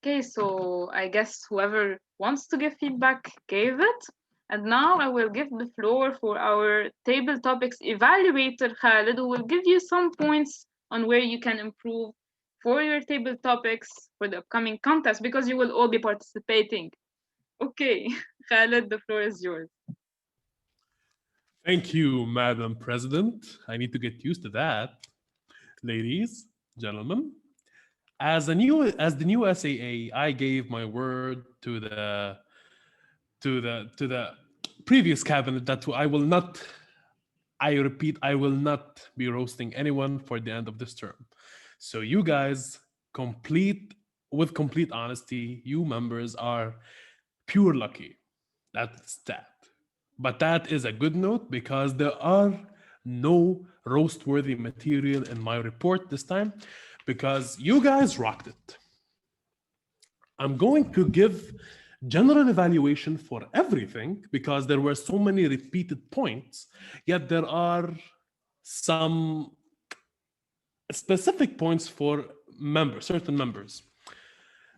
Okay, so I guess whoever wants to give feedback gave it. And now I will give the floor for our table topics evaluator, Khaled, who will give you some points on where you can improve for your table topics for the upcoming contest, because you will all be participating. Okay, Khaled, the floor is yours. Thank you, Madam President. I need to get used to that. Ladies, gentlemen, as the new SAA, I gave my word to the previous cabinet that I repeat, I will not be roasting anyone for the end of this term. So you guys, with complete honesty, you members are pure lucky. That's that. But that is a good note because there are no roast-worthy material in my report this time because you guys rocked it. I'm going to give general evaluation for everything because there were so many repeated points, yet there are some specific points for certain members.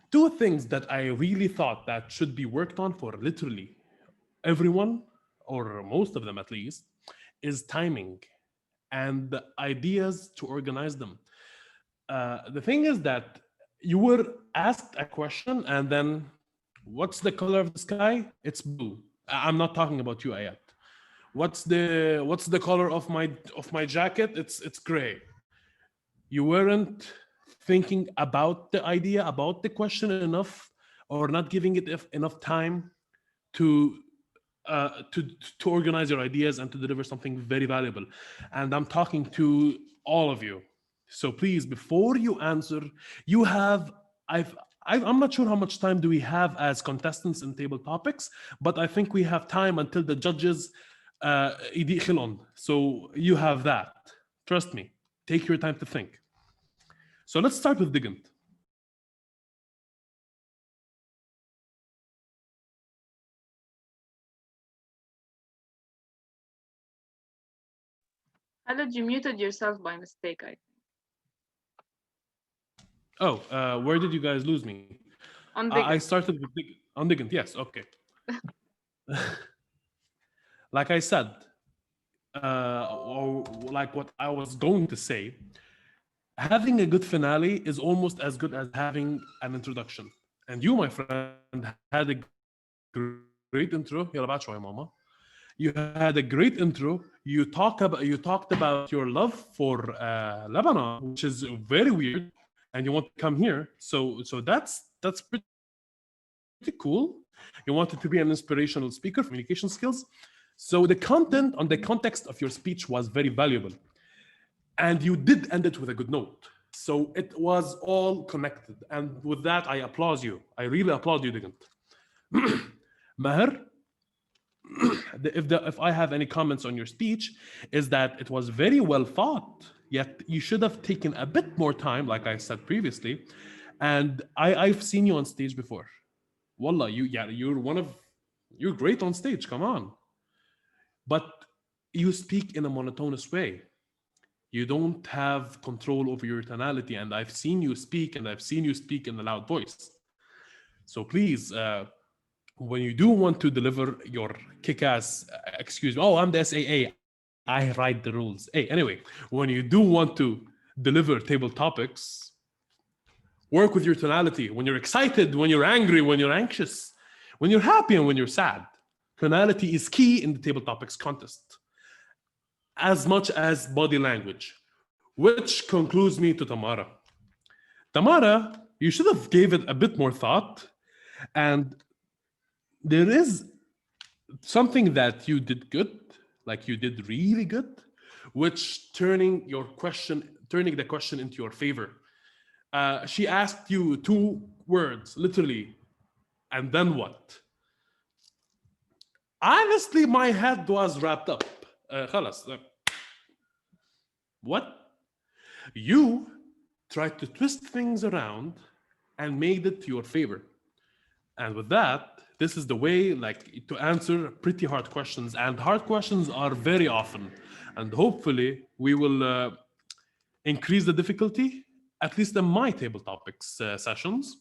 Two things that I really thought that should be worked on for literally everyone, or most of them at least, is timing and the ideas to organize them. The thing is that you were asked a question and then, what's the color of the sky? It's blue. I'm not talking about you, Ayat. What's the color of my jacket? It's gray. You weren't thinking about the idea, about the question enough, or not giving it enough time to to organize your ideas and to deliver something very valuable. And I'm talking to all of you. So please, before you answer, you have I'm not sure how much time do we have as contestants in table topics, but I think we have time until the judges يدخلون. So you have that. Trust me. Take your time to think. So let's start with Digant. Khaled, you muted yourself by mistake, I think. Oh, where did you guys lose me? On I Digant. started with on Digant, yes, okay. Like I said, or like what I was going to say, having a good finale is almost as good as having an introduction. And you, my friend, had a great intro. يلا بعد شوي ماما. You had a great intro. You talked about your love for Lebanon, which is very weird, and you want to come here. So that's pretty cool. You wanted to be an inspirational speaker, communication skills. So the content on the context of your speech was very valuable. And you did end it with a good note. So it was all connected. And with that, I applaud you. I really applaud you, Digant. Maher, if I have any comments on your speech, is that it was very well thought, yet you should have taken a bit more time, like I said previously. And I've seen you on stage before. Wallah, you're great on stage, come on. But you speak in a monotonous way. You don't have control over your tonality, and I've seen you speak, and I've seen you speak in a loud voice. So please, when you do want to deliver your kick-ass, excuse me, oh, I'm the SAA, I write the rules. Hey, anyway, when you do want to deliver table topics, work with your tonality. When you're excited, when you're angry, when you're anxious, when you're happy, and when you're sad. Tonality is key in the table topics contest, as much as body language, which concludes me to Tamara. Tamara, you should have gave it a bit more thought, and there is something that you did good, like you did really good, which turning the question into your favor. She asked you 2 words, literally, and then what? Honestly, my head was wrapped up. خلاص. What? You tried to twist things around and made it to your favor. And with that, this is the way like to answer pretty hard questions, and hard questions are very often. And hopefully we will increase the difficulty, at least in my table topics sessions.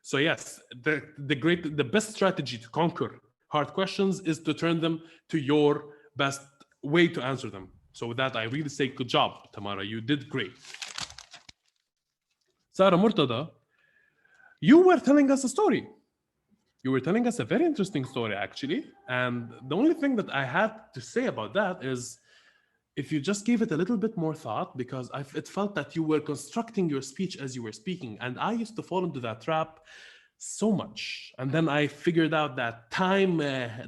So yes, the best strategy to conquer hard questions is to turn them to your best way to answer them. So with that, I really say good job, Tamara. You did great. Sarah Murtada, you were telling us a story. You were telling us a very interesting story, actually. And the only thing that I had to say about that is if you just gave it a little bit more thought, because it felt that you were constructing your speech as you were speaking. And I used to fall into that trap so much. And then I figured out that time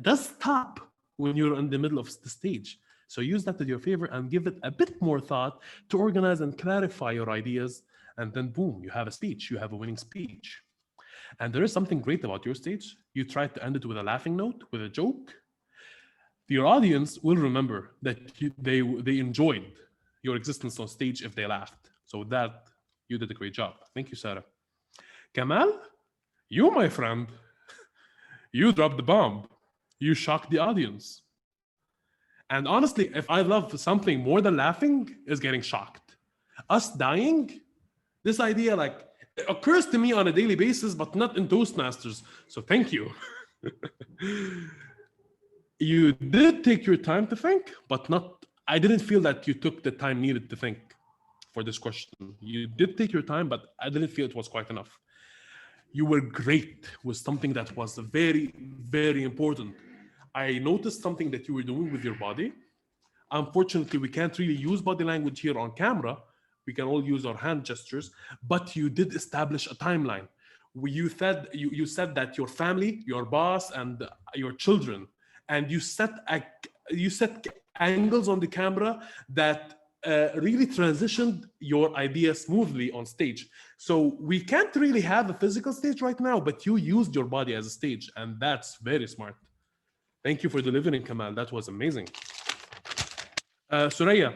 does stop when you're in the middle of the stage. So use that to your favor and give it a bit more thought to organize and clarify your ideas. And then boom, you have a speech, you have a winning speech. And there is something great about your stage. You tried to end it with a laughing note, with a joke. Your audience will remember that they enjoyed your existence on stage if they laughed. So with that, you did a great job. Thank you, Sarah. Kamal, you, my friend, you dropped the bomb. You shocked the audience. And honestly, if I love something more than laughing, is getting shocked. Us dying, this idea like it occurs to me on a daily basis, but not in Toastmasters. So thank you. You did take your time to think, but not. I didn't feel that you took the time needed to think for this question. You did take your time, but I didn't feel it was quite enough. You were great with something that was very, very important. I noticed something that you were doing with your body. Unfortunately, we can't really use body language here on camera. We can all use our hand gestures, but you did establish a timeline. You said that your family, your boss, and your children, and you set angles on the camera that really transitioned your idea smoothly on stage. So we can't really have a physical stage right now, but you used your body as a stage, and that's very smart. Thank you for delivering, Kamal. That was amazing. Suraya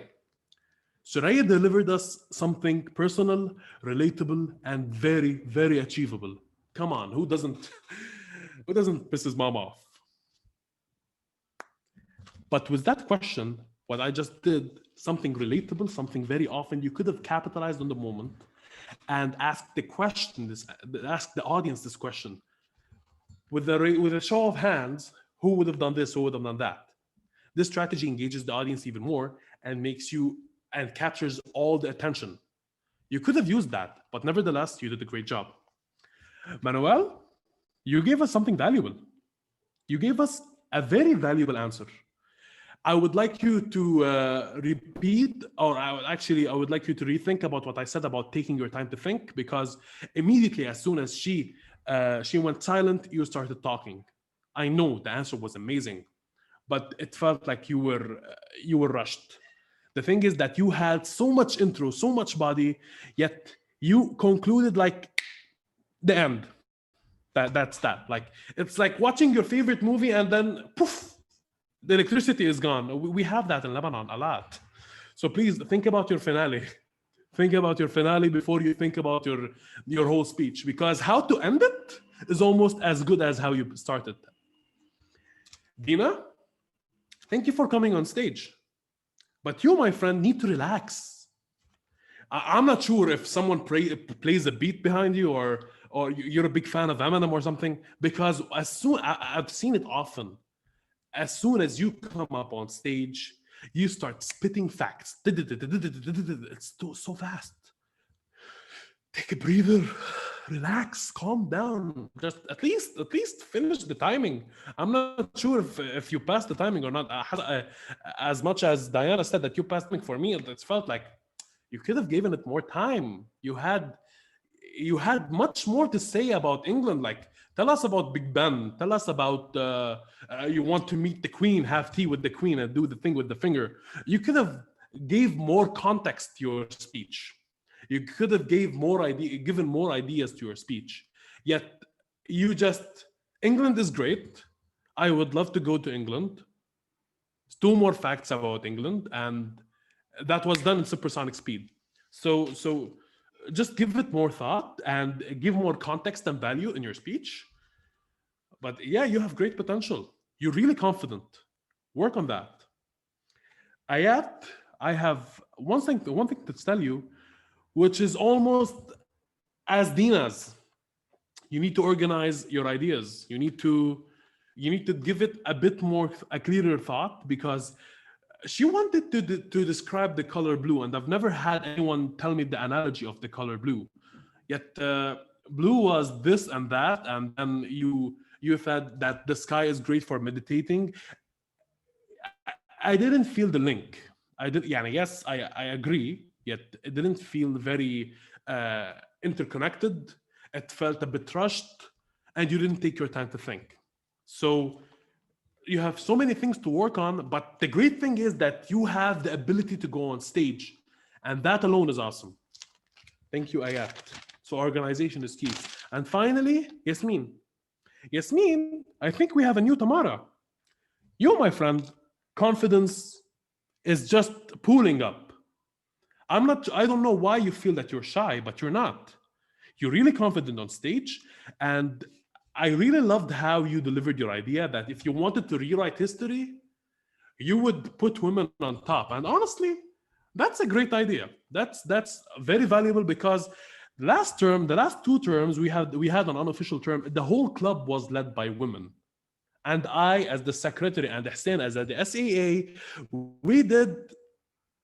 delivered us something personal, relatable, and very, very achievable. Come on, who doesn't piss his mom off? But with that question, what I just did, something relatable, something very often you could have capitalized on the moment and asked the audience this question. With a show of hands, who would have done this, who would have done that? This strategy engages the audience even more and captures all the attention. You could have used that, but nevertheless, you did a great job. Manuel, you gave us something valuable. You gave us a very valuable answer. I would like you to repeat, or I would like you to rethink about what I said about taking your time to think, because immediately as soon as she went silent, you started talking. I know the answer was amazing, but it felt like you were rushed. The thing is that you had so much intro, so much body, yet you concluded like the end. That's that. Like it's like watching your favorite movie and then poof, the electricity is gone. We have that in Lebanon a lot. So please think about your finale. Think about your finale before you think about your whole speech, because how to end it is almost as good as how you started. Dina, thank you for coming on stage. But you, my friend, need to relax. I'm not sure if someone plays a beat behind you or you're a big fan of Eminem or something, because I've seen it often. As soon as you come up on stage, you start spitting facts. It's so fast. Take a breather, relax, calm down. Just at least finish the timing. I'm not sure if you passed the timing or not. As much as Diana said that you passed me, for me, it felt like you could have given it more time. You had much more to say about England. Like, tell us about Big Ben. Tell us about you want to meet the Queen, have tea with the Queen, and do the thing with the finger. You could have gave more context to your speech. You could have given more ideas to your speech. Yet England is great. I would love to go to England. 2 more facts about England, and that was done in supersonic speed. So just give it more thought and give more context and value in your speech. But yeah, you have great potential. You're really confident. Work on that. Ayat, I have one thing to tell you, which is almost as Dina's. You need to organize your ideas. You need to give it a clearer thought, because she wanted to describe the color blue, and I've never had anyone tell me the analogy of the color blue. Yet blue was this and that, and then you You said that the sky is great for meditating. I didn't feel the link. I did, yeah, yes, I agree. Yet it didn't feel very interconnected. It felt a bit rushed, and you didn't take your time to think. So you have so many things to work on, but the great thing is that you have the ability to go on stage, and that alone is awesome. Thank you, Ayat. So organization is key. And finally, Yasmin. Yasmin, I think we have a new Tamara. You, my friend, confidence is just pooling up. I don't know why you feel that you're shy, but you're not. You're really confident on stage. And I really loved how you delivered your idea that if you wanted to rewrite history, you would put women on top. And honestly, that's a great idea. That's very valuable because the last 2 terms we had an unofficial term. The whole club was led by women. And I, as the secretary, and Hussein as the SAA, we did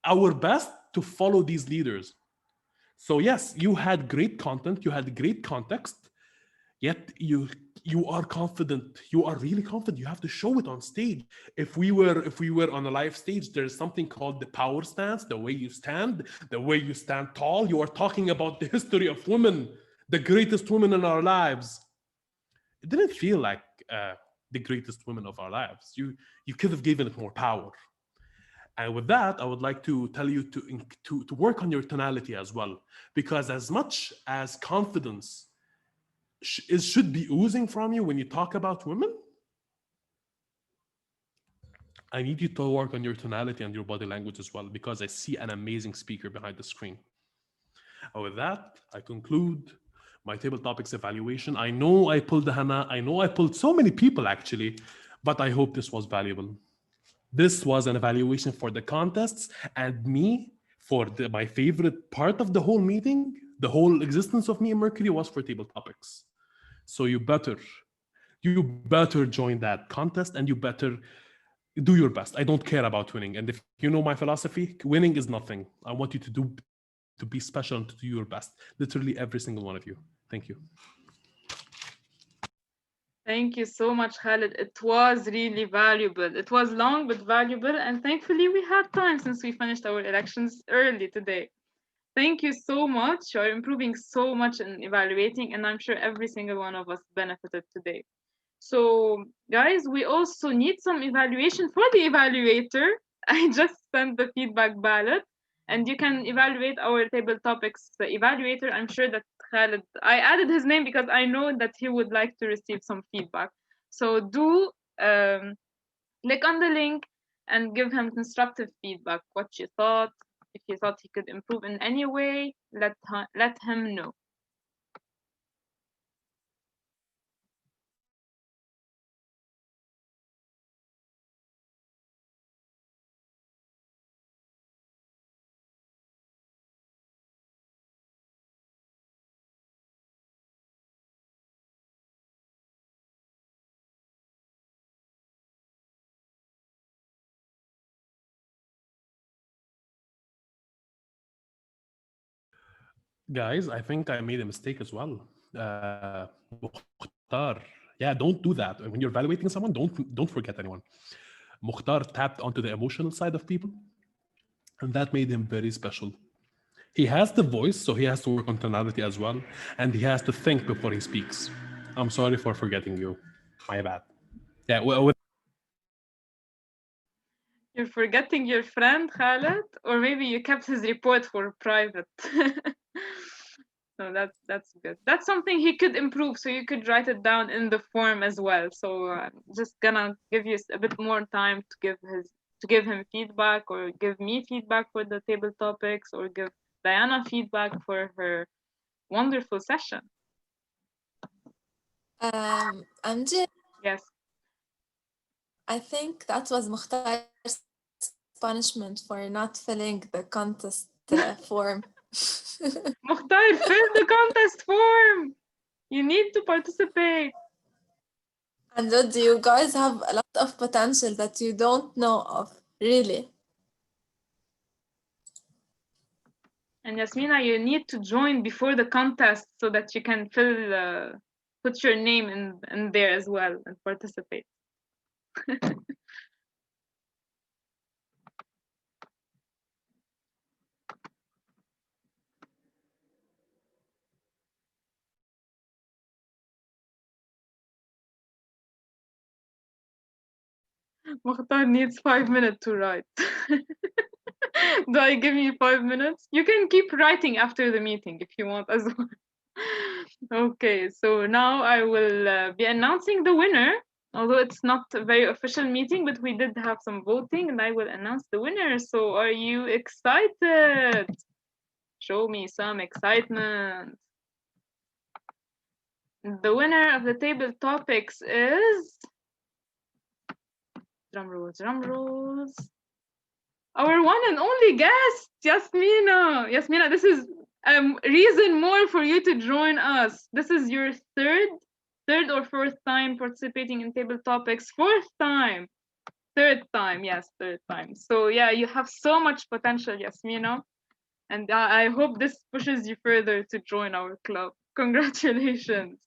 our best to follow these leaders. So yes, you had great content, you had great context, yet you are confident. You are really confident. You have to show it on stage. If we were on a live stage, there's something called the power stance, the way you stand tall. You are talking about the history of women, the greatest women in our lives. It didn't feel like the greatest women of our lives. You could have given it more power. And with that, I would like to tell you to work on your tonality as well, because as much as confidence should be oozing from you when you talk about women, I need you to work on your tonality and your body language as well, because I see an amazing speaker behind the screen. And with that, I conclude my table topics evaluation. I know I pulled Hannah. I know I pulled so many people actually, but I hope this was valuable. This was an evaluation for the contests and me for my favorite part of the whole meeting, the whole existence of me and Mercury was for table topics. So you better join that contest and you better do your best. I don't care about winning. And if you know my philosophy, winning is nothing. I want you to be special and to do your best. Literally every single one of you. Thank you. Thank you so much, Khaled. It was really valuable. It was long but valuable, and thankfully we had time since we finished our elections early today. Thank you so much. You're improving so much in evaluating, and I'm sure every single one of us benefited today. So, guys, we also need some evaluation for the evaluator. I just sent the feedback ballot, and you can evaluate our table topics. The evaluator, I'm sure that Khaled, I added his name because I know that he would like to receive some feedback. So do click on the link and give him constructive feedback. What you thought, if you thought he could improve in any way, let him know. Guys, I think I made a mistake as well. Mukhtar, yeah, don't do that. When you're evaluating someone, don't forget anyone. Mukhtar tapped onto the emotional side of people, and that made him very special. He has the voice, so he has to work on tonality as well, and he has to think before he speaks. I'm sorry for forgetting you. My bad. Yeah, well, You're forgetting your friend, Khaled, or maybe you kept his report for private. So that's good. That's something he could improve. So you could write it down in the form as well. So just gonna give you a bit more time to give him feedback, or give me feedback for the table topics, or give Diana feedback for her wonderful session. Angie, Yes. I think that was Mukhtar's punishment for not filling the contest form. Mukhtar, fill the contest form. You need to participate. And you guys have a lot of potential that you don't know of, really. And Yasmina, you need to join before the contest so that you can fill put your name in there as well and participate. Mukhtar needs 5 minutes to write. Do I give you 5 minutes? You can keep writing after the meeting if you want as well. Okay, so now I will be announcing the winner. Although it's not a very official meeting, but we did have some voting and I will announce the winner. So are you excited? Show me some excitement. The winner of the table topics is... Drum rolls. Our one and only guest, Yasmina. Yasmina, this is reason more for you to join us. This is your third or fourth time participating in table topics. Third time, yes, third time. So yeah, you have so much potential, Yasmina. And I hope this pushes you further to join our club. Congratulations.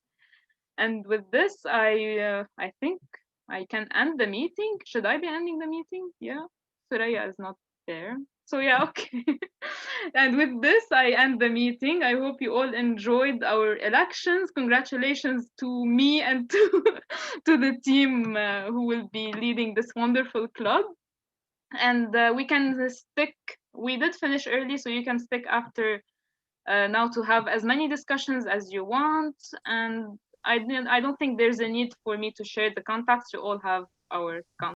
And with this, I think I can end the meeting. Should I be ending the meeting? Yeah. Suraya is not there. So yeah, okay. And with this, I end the meeting. I hope you all enjoyed our elections. Congratulations to me and to the team who will be leading this wonderful club. And we can stick. We did finish early, so you can stick after now to have as many discussions as you want. And I don't think there's a need for me to share the contacts. You all have our contacts.